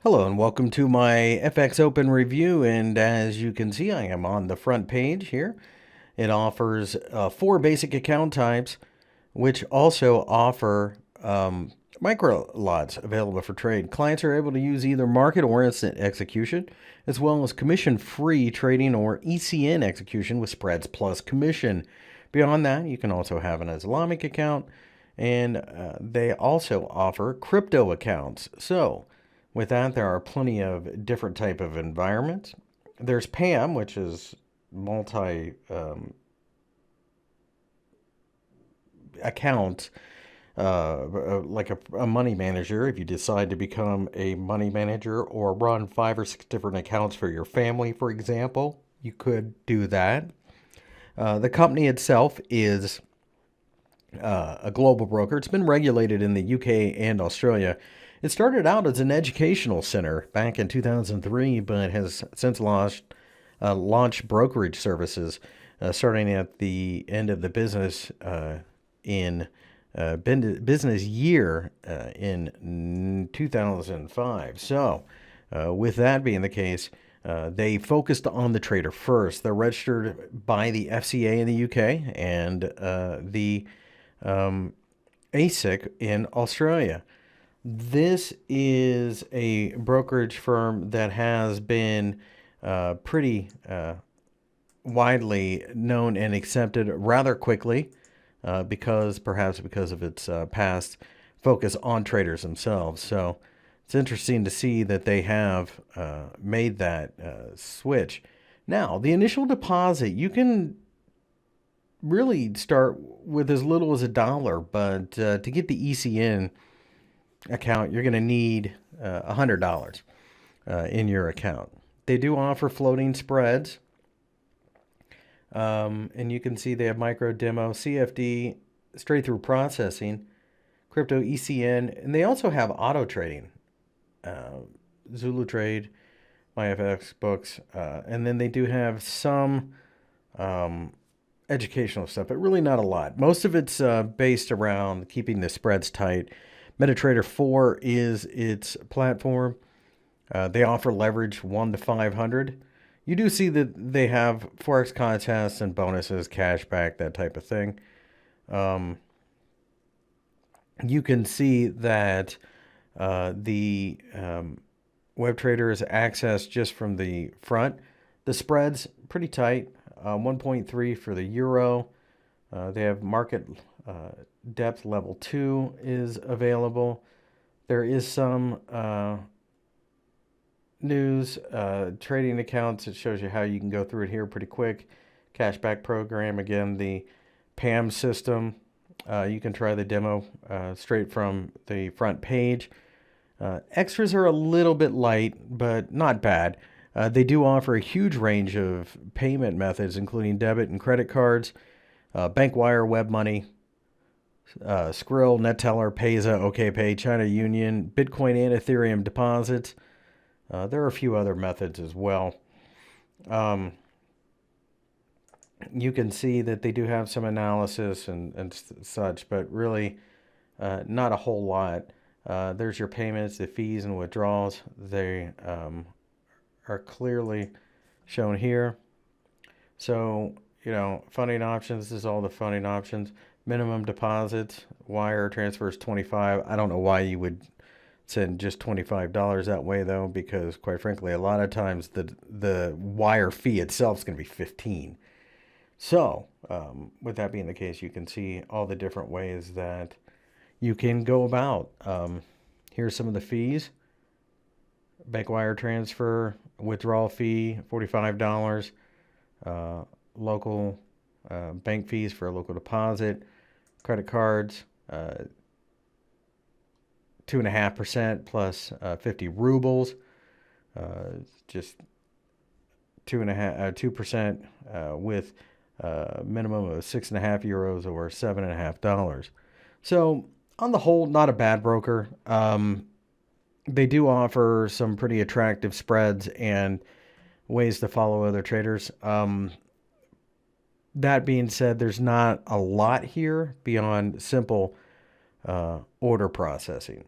Hello and welcome to my FXopen review, and as you can see I am on the front page here. It offers 4 basic account types which also offer micro lots available for trade. Clients are able to use either market or instant execution as well as commission-free trading or ECN execution with spreads plus commission. Beyond that, you can also have an Islamic account, and they also offer crypto accounts. So with that, there are plenty of different type of environments. There's PAM, which is multi account, like a money manager. If you decide to become a money manager or run 5 or 6 different accounts for your family, for example, you could do that. The company itself is a global broker. It's been regulated in the UK and Australia. It started out as an educational center back in 2003, but has since launched brokerage services starting at the end of the business in business year in 2005. So with that being the case, they focused on the trader first. They're registered by the FCA in the UK and the ASIC in Australia. This is a brokerage firm that has been pretty widely known and accepted rather quickly perhaps because of its past focus on traders themselves. So it's interesting to see that they have made that switch. Now, the initial deposit, you can really start with as little as $1, but to get the ECN account, you're going to need $100 in your account. They do offer floating spreads, and you can see they have micro demo, CFD, straight through processing, crypto ECN, and they also have auto trading, Zulu Trade, MyFX books, and then they do have some educational stuff, but really not a lot. Most of it's based around keeping the spreads tight. MetaTrader 4 is its platform. They offer leverage 1 to 500. You do see that they have Forex contests and bonuses, cashback, that type of thing. You can see that the web trader is accessed just from the front. The spread's pretty tight, 1.3 for the euro. They have market depth level 2 is available. There is some news, trading accounts. It shows you how you can go through it here pretty quick. Cashback program, again, the PAM system. You can try the demo straight from the front page. Extras are a little bit light, but not bad. They do offer a huge range of payment methods, including debit and credit cards, bank wire, web money, Skrill, NetTeller, Payza, OKPay, China Union, Bitcoin and Ethereum deposits. There are a few other methods as well. You can see that they do have some analysis and such, but really not a whole lot. There's your payments, the fees and withdrawals. They are clearly shown here. So, funding options, this is all the funding options. Minimum deposits, wire transfers 25. I don't know why you would send just $25 that way though, because quite frankly, a lot of times the wire fee itself is going to be 15. So, with that being the case, you can see all the different ways that you can go about. Here's some of the fees. Bank wire transfer, withdrawal fee, $45. Local bank fees for a local deposit. Credit cards, 2.5% plus 50 rubles, just 2% with a minimum of 6.5 euros or $7.5. So on the whole, not a bad broker. They do offer some pretty attractive spreads and ways to follow other traders. That being said, there's not a lot here beyond simple order processing.